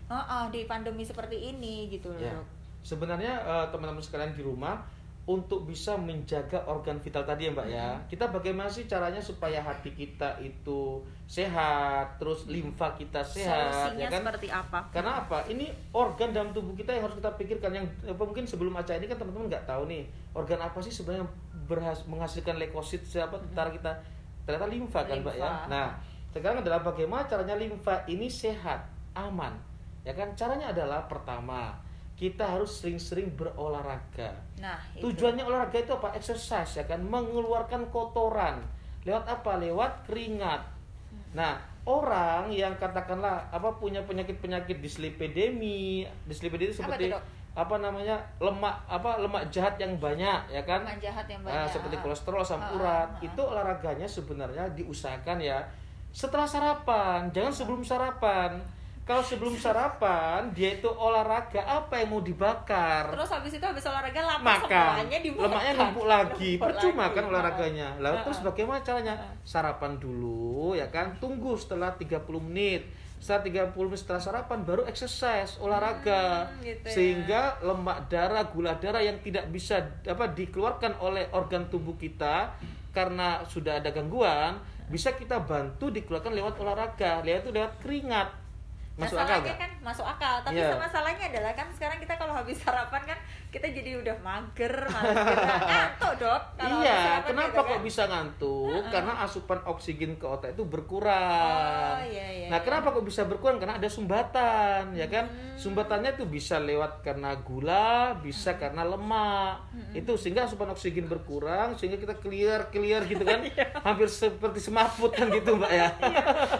di pandemi seperti ini gitu loh dok? Sebenarnya teman-teman sekalian di rumah, untuk bisa menjaga organ vital tadi ya Mbak ya, kita bagaimana sih caranya supaya hati kita itu sehat, terus limfa kita sehat. Solusinya ya kan? Seperti apa? Karena apa? Ini organ dalam tubuh kita yang harus kita pikirkan. Yang mungkin sebelum acara ini kan teman-teman nggak tahu nih, organ apa sih sebenarnya yang menghasilkan leukosit tentara kita, ternyata limfa kan Mbak ya. Nah sekarang adalah bagaimana caranya limfa ini sehat, aman, ya kan? Caranya adalah pertama, kita harus sering-sering berolahraga. Nah, tujuannya olahraga itu apa? Exercise, ya kan? Mengeluarkan kotoran. Lewat apa? Lewat keringat. Nah, orang yang katakanlah punya penyakit dislipidemi itu seperti lemak jahat yang banyak, ya kan? Lemak jahat yang banyak. Seperti kolesterol, asam urat. Itu olahraganya sebenarnya diusahakan ya setelah sarapan, jangan sebelum sarapan. Kalau sebelum sarapan dia itu olahraga, apa yang mau dibakar? Terus habis olahraga semuanya dimakan. Lemaknya numpuk lagi, percuma kan olahraganya. Lalu terus bagaimana caranya? Sarapan dulu, ya kan? Tunggu setelah 30 menit. Setelah 30 menit setelah sarapan baru exercise, olahraga. Gitu ya. Sehingga lemak darah, gula darah yang tidak bisa dikeluarkan oleh organ tubuh kita karena sudah ada gangguan, bisa kita bantu dikeluarkan lewat olahraga, yaitu lewat keringat. Masuk akal nggak? Kan masuk akal, tapi masalahnya adalah kan sekarang kita kalau habis sarapan kan kita jadi udah mager, ngantuk dok. Iya, kenapa kok bisa ngantuk? Karena asupan oksigen ke otak itu berkurang. Nah, kenapa kok bisa berkurang? Karena ada sumbatan, ya kan? Sumbatannya itu bisa lewat karena gula, bisa karena lemak. Itu sehingga asupan oksigen berkurang, sehingga kita clear gitu kan? Hampir seperti semaput kan gitu Mbak ya.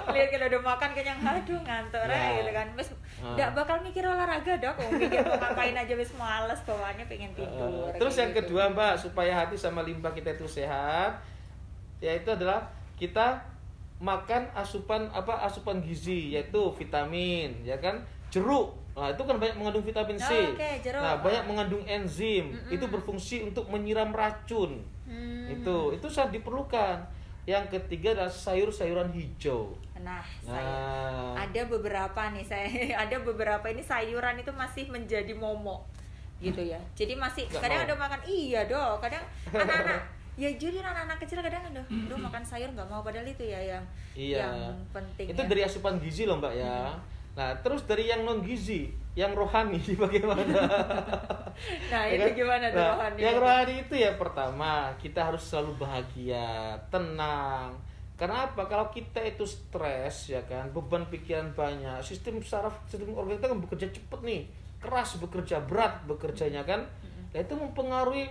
Clear kita udah makan kenyang, aduh ngantuk gitu kan. Wes nggak bakal mikir olahraga dok, mikir mau ngapain aja wes males, bawaannya pengen tidur. Terus yang kedua Mbak, supaya hati sama limpa kita itu sehat, yaitu adalah kita makan asupan gizi, yaitu vitamin, ya kan? Jeruk. Nah, itu kan banyak mengandung vitamin C. Jeruk. Nah, banyak mengandung enzim. Itu berfungsi untuk menyiram racun. Itu sangat diperlukan. Yang ketiga adalah sayur-sayuran hijau. Ada beberapa ini sayuran itu masih menjadi momok gitu ya. Jadi masih kadang ada makan, dok. Kadang anak-anak ya jadi anak-anak kecil kadang makan sayur nggak mau, padahal itu ya yang penting. Itu dari asupan gizi loh Mbak ya. Nah, terus dari yang non gizi, yang rohani bagaimana? Nah, itu gimana tuh rohani? Yang rohani itu ya pertama, kita harus selalu bahagia, tenang. Karena apa? Kalau kita itu stres, ya kan, beban pikiran banyak, sistem saraf, sistem organ kita kan bekerja cepat nih, keras bekerja, berat bekerjanya kan. Nah, itu mempengaruhi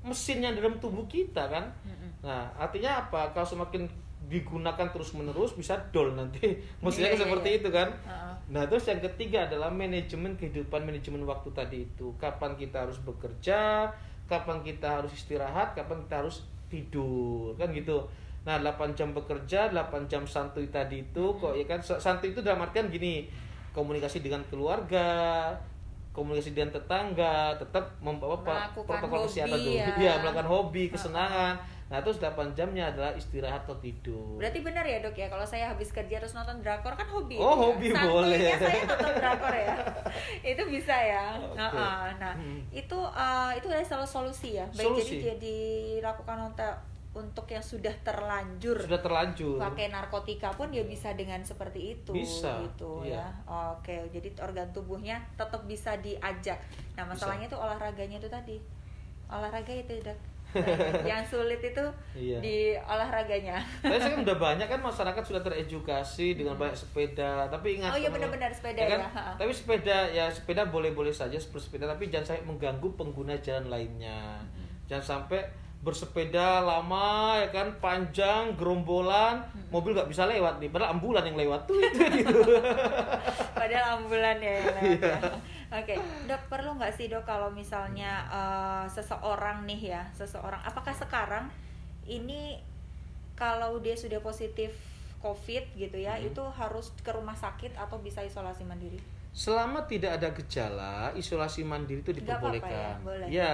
mesin yang dalam tubuh kita kan. Nah, artinya apa? Kalau semakin digunakan terus-menerus bisa dol nanti. Maksudnya seperti itu kan. Nah, terus yang ketiga adalah manajemen kehidupan, manajemen waktu tadi itu. Kapan kita harus bekerja, kapan kita harus istirahat, kapan kita harus tidur, kan gitu. Nah, 8 jam bekerja, 8 jam santuy tadi itu kok ya kan. Santuy itu dalam artian gini, komunikasi dengan keluarga, komunikasi dengan tetangga, tetap membawa protokol kesehatan dulu. Iya, melakukan hobi, kesenangan. Nah, terus 8 jamnya adalah istirahat atau tidur. Berarti benar ya dok ya, kalau saya habis kerja terus nonton drakor kan hobi. Oh, hobi ya? Boleh. Santunya saya nonton drakor ya. Itu bisa ya. Nah, itu adalah salah solusi ya. Baik, jadi dilakukan untuk yang sudah terlanjur pakai narkotika pun dia bisa dengan seperti itu. Bisa, gitu ya. Oke, jadi organ tubuhnya tetap bisa diajak. Nah, masalahnya itu olahraganya itu tadi. Olahraga itu dok Yang sulit itu di olahraganya. Tapi saya kan udah banyak kan masyarakat sudah teredukasi dengan banyak sepeda. Tapi ingat, oh iya benar-benar sepeda kan? ya. Tapi sepeda boleh-boleh saja bersepeda, tapi jangan sampai mengganggu pengguna jalan lainnya. Jangan sampai bersepeda lama ya kan, panjang, gerombolan, mobil nggak bisa lewat nih, padahal ambulan yang lewat tuh itu. Padahal ambulan ya yang lewat ya. Oke, Dok, perlu nggak sih Dok kalau misalnya seseorang apakah sekarang ini kalau dia sudah positif COVID gitu ya, itu harus ke rumah sakit atau bisa isolasi mandiri? Selama tidak ada gejala, isolasi mandiri itu diperbolehkan. Nggak apa-apa ya, boleh. Ya,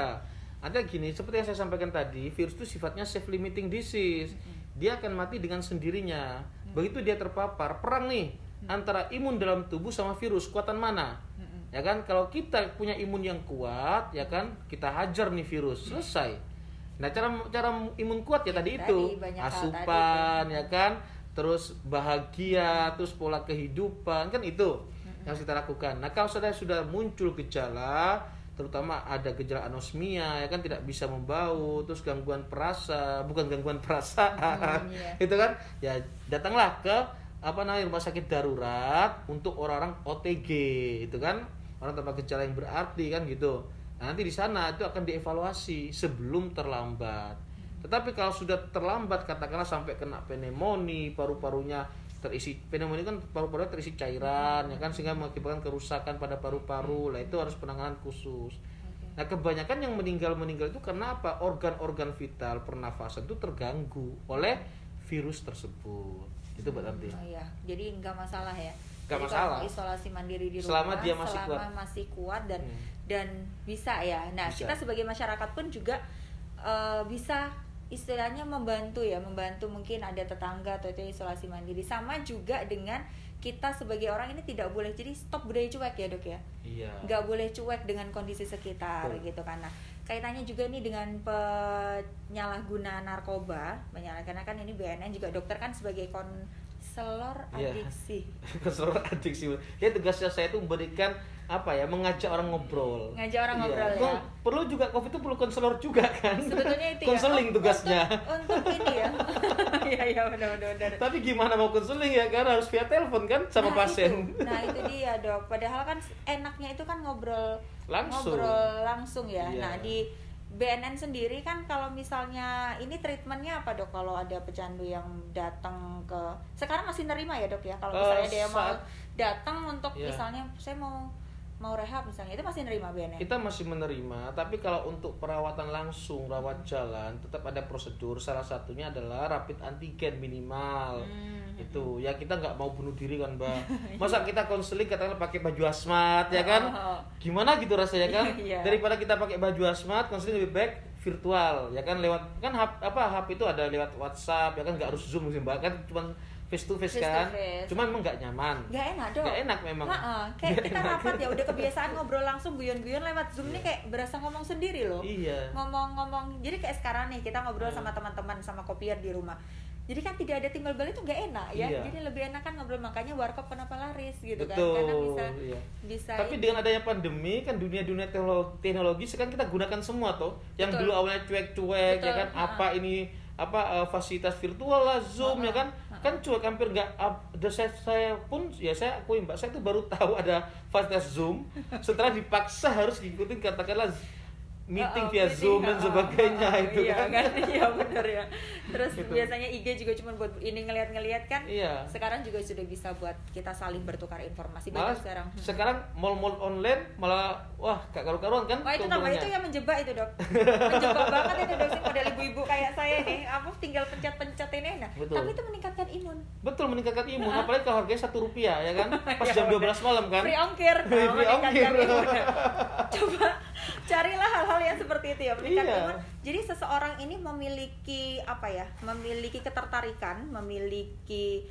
ada gini, seperti yang saya sampaikan tadi, virus itu sifatnya self-limiting disease. Dia akan mati dengan sendirinya. Begitu dia terpapar, perang nih antara imun dalam tubuh sama virus, kuatan mana? Ya kan, kalau kita punya imun yang kuat, ya kan, kita hajar nih virus, selesai. Nah, cara imun kuat ya tadi itu, asupan, ya kan, terus bahagia, terus pola kehidupan, kan itu yang harus kita lakukan. Nah, kalau sudah muncul gejala, terutama ada gejala anosmia, ya kan, tidak bisa membau, terus gangguan perasa, bukan gangguan perasaan, itu kan, ya datanglah ke rumah sakit darurat untuk orang-orang OTG, itu kan, orang tanpa gejala yang berarti kan gitu. Nah, nanti di sana itu akan dievaluasi sebelum terlambat. Tetapi kalau sudah terlambat, katakanlah sampai kena pneumonia, paru-parunya terisi, pneumonia kan paru-parunya terisi cairan, ya kan, sehingga mengakibatkan kerusakan pada paru-paru. Lah itu harus penanganan khusus. Nah, kebanyakan yang meninggal itu karena apa? Organ-organ vital pernafasan itu terganggu oleh virus tersebut. Itu Mbak Tanti. Oh iya, jadi nggak masalah ya. Nggak masalah. Kalau isolasi mandiri di rumah selama dia masih kuat dan bisa ya. Nah, bisa. Kita sebagai masyarakat pun juga bisa istilahnya membantu mungkin ada tetangga atau itu isolasi mandiri. Sama juga dengan kita sebagai orang ini tidak boleh jadi stop budaya cuek ya Dok ya. Iya. Nggak boleh cuek dengan kondisi sekitar gitu kan. Nah, kaitannya juga nih dengan penyalahgunaan narkoba, karena kan ini BNN juga dokter kan sebagai konselor adiksi. Konselor adiksi. Ya tugasnya saya itu memberikan mengajak orang ngobrol. Ngajak orang ngobrol ya. Perlu juga COVID itu perlu konselor juga kan. Sebetulnya itu konseling tugasnya. Untuk ini ya. Iya benar. Tapi gimana mau konseling ya kan harus via telepon kan sama pasien. Itu dia Dok. Padahal kan enaknya itu kan ngobrol langsung ya. Iya. Nah di BNN sendiri kan kalau misalnya ini treatmentnya apa Dok kalau ada pecandu yang datang ke, sekarang masih nerima ya Dok ya kalau misalnya dia mau datang untuk misalnya saya mau rehab misalnya, itu masih nerima BNN? Kita masih menerima, tapi kalau untuk perawatan langsung, rawat jalan tetap ada prosedur, salah satunya adalah rapid antigen minimal. Itu ya, kita nggak mau bunuh diri kan Mbak. Masa kita konseling katakanlah pakai baju hazmat ya kan, gimana gitu rasanya kan. Daripada kita pakai baju hazmat, konseling lebih baik virtual ya kan, lewat kan HP itu ada lewat WhatsApp ya kan, nggak harus Zoom Mbak kan, cuma face to face kan, cuman emang nggak nyaman, nggak enak Dok, nggak enak memang. Kayak kita rapat ya udah kebiasaan ngobrol langsung, guyon-guyon lewat Zoom nih kayak berasa ngomong sendiri loh. Iya. Ngomong, jadi kayak sekarang nih kita ngobrol sama teman-teman sama kopiar di rumah. Jadi kan tidak ada timbal balik itu nggak enak ya. Jadi lebih enak kan ngobrol, makanya warkop kenapa laris gitu. Betul, kan, karena bisa. Tapi dengan adanya pandemi kan dunia teknologi sekarang kita gunakan semua toh. Yang dulu awalnya cuek-cuek ya kan, fasilitas virtual lah, Zoom ya kan. Kan cuek, hampir nggak. Saya pun ya saya akui Mbak, saya tuh baru tahu ada fasilitas Zoom setelah dipaksa harus ngikutin katakanlah meeting via Zoom dan sebagainya itu kan. Iya benar ya. Terus gitu. Biasanya IG juga cuma buat ini ngelihat-ngelihat kan. Iya. Sekarang juga sudah bisa buat kita saling bertukar informasi. Malah sekarang. Sekarang mall-mall online malah gak karu-karuan kan. Wah itu namanya itu yang menjebak itu Dok. Menjebak banget itu Dok, sih model ibu-ibu kayak saya nih. Tinggal pencet-pencet ini nah. Betul. Tapi itu meningkatkan imun. Betul, meningkatkan imun. Apalagi kalau harganya Rp1 ya kan. Pas jam 12 malam kan. Free ongkir. Free ongkir. Coba carilah hal-hal yang seperti itu ya, meningkatkan imun. Jadi seseorang ini memiliki memiliki ketertarikan, memiliki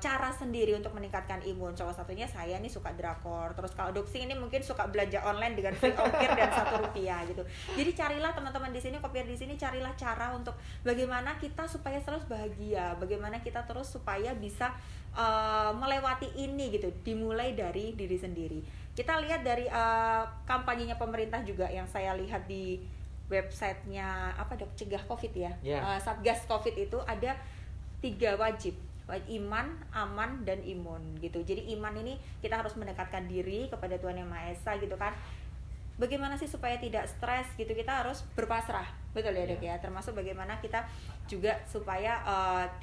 cara sendiri untuk meningkatkan imun. Salah satunya saya nih suka drakor. Terus kalau Doxing ini mungkin suka belanja online dengan free ongkir dan Rp1 gitu. Jadi carilah teman-teman di sini, kopiar di sini, carilah cara untuk bagaimana kita supaya terus bahagia, bagaimana kita terus supaya bisa melewati ini gitu. Dimulai dari diri sendiri. Kita lihat dari kampanyenya pemerintah juga yang saya lihat di websitenya apa dok, cegah COVID ya, Ya. Satgas COVID itu ada 3 wajib. Iman, aman, dan imun gitu. Jadi iman ini kita harus mendekatkan diri kepada Tuhan Yang Maha Esa gitu kan. Bagaimana sih supaya tidak stres gitu, kita harus berpasrah, betul ya dok ya. Termasuk bagaimana kita juga supaya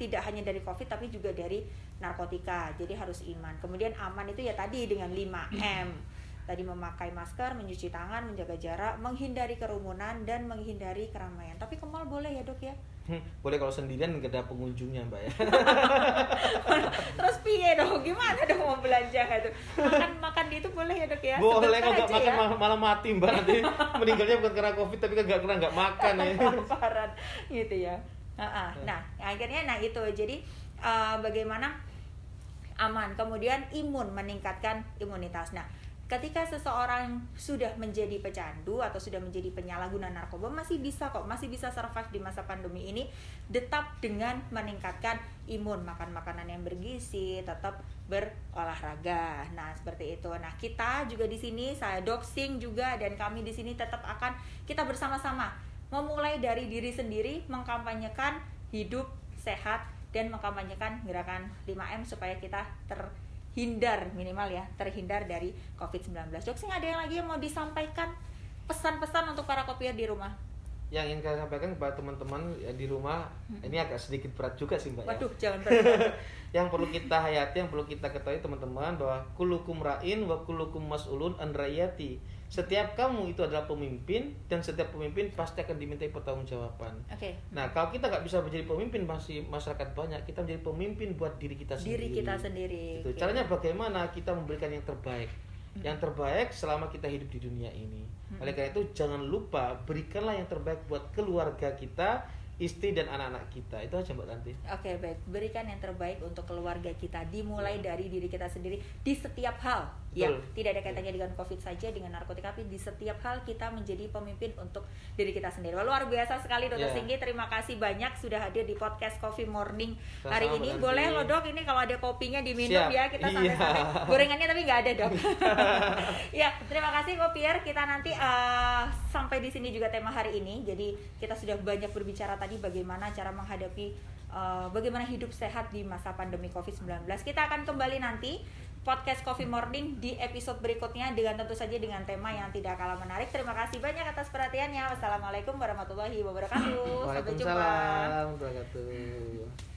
tidak hanya dari COVID tapi juga dari narkotika. Jadi harus iman. Kemudian aman itu ya tadi dengan 5M. Tadi memakai masker, mencuci tangan, menjaga jarak, menghindari kerumunan, dan menghindari keramaian. Tapi ke mall boleh ya dok ya? Boleh kalau sendirian nggak ada pengunjungnya mbak ya. Terus piye dong? Gimana dong mau belanja gitu? Makan itu boleh ya dok ya? Boleh, Sebentar kalau nggak aja makan ya. malah mati mbak, nanti meninggalnya bukan karena COVID tapi kan nggak makan ya. Kelaparan gitu ya. Nah akhirnya itu jadi bagaimana aman, kemudian imun, meningkatkan imunitas. Nah ketika seseorang sudah menjadi pecandu atau sudah menjadi penyalahguna narkoba, masih bisa survive di masa pandemi ini, tetap dengan meningkatkan imun, makan makanan yang bergizi, tetap berolahraga. Nah seperti itu. Nah kita juga di sini, saya Doxing juga dan kami di sini tetap akan kita bersama-sama memulai dari diri sendiri, mengkampanyekan hidup sehat dan mengkampanyekan gerakan 5M supaya kita terhindar dari COVID-19. Doxing, ada yang lagi yang mau disampaikan, pesan-pesan untuk para kopier di rumah? Yang ingin saya sampaikan kepada teman-teman ya, di rumah, ini agak sedikit berat juga sih mbak. Waduh, ya. jangan berat. Yang perlu kita hayati, yang perlu kita ketahui teman-teman, bahwa kullukum ra'in wa kullukum mas'ulun an ra'iyati. Setiap kamu itu adalah pemimpin, dan setiap pemimpin pasti akan dimintai pertanggungjawaban. Oke. Nah, kalau kita nggak bisa menjadi pemimpin, masih masyarakat banyak, kita menjadi pemimpin buat diri kita sendiri. Diri kita sendiri. Gitu. Oke. Caranya bagaimana? Kita memberikan yang terbaik. Yang terbaik selama kita hidup di dunia ini. Oleh karena itu jangan lupa berikanlah yang terbaik buat keluarga kita, istri dan anak-anak kita. Itu aja Mbak Tanti. Oke, baik. Berikan yang terbaik untuk keluarga kita, dimulai dari diri kita sendiri di setiap hal. Ya, Betul. tidak ada kaitannya dengan COVID saja, dengan narkotika, tapi di setiap hal kita menjadi pemimpin untuk diri kita sendiri. Wah, luar biasa sekali Dr. Ya. Singgi. Terima kasih banyak sudah hadir di podcast Coffee Morning Sama-sama, hari Mbak ini. Tanti. Boleh loh Dok, ini kalau ada kopinya diminum. Siap. Ya, kita santai-santai. Iya. Gorengannya tapi nggak ada Dok. Ya, terima kasih Kopier. Kita nanti sampai di sini juga tema hari ini. Jadi kita sudah banyak berbicara tadi bagaimana cara menghadapi bagaimana hidup sehat di masa pandemi COVID-19. Kita akan kembali nanti podcast Coffee Morning di episode berikutnya dengan tentu saja dengan tema yang tidak kalah menarik. Terima kasih banyak atas perhatiannya. Wassalamualaikum warahmatullahi wabarakatuh. Sampai jumpa. Waalaikumsalam warahmatullahi wabarakatuh.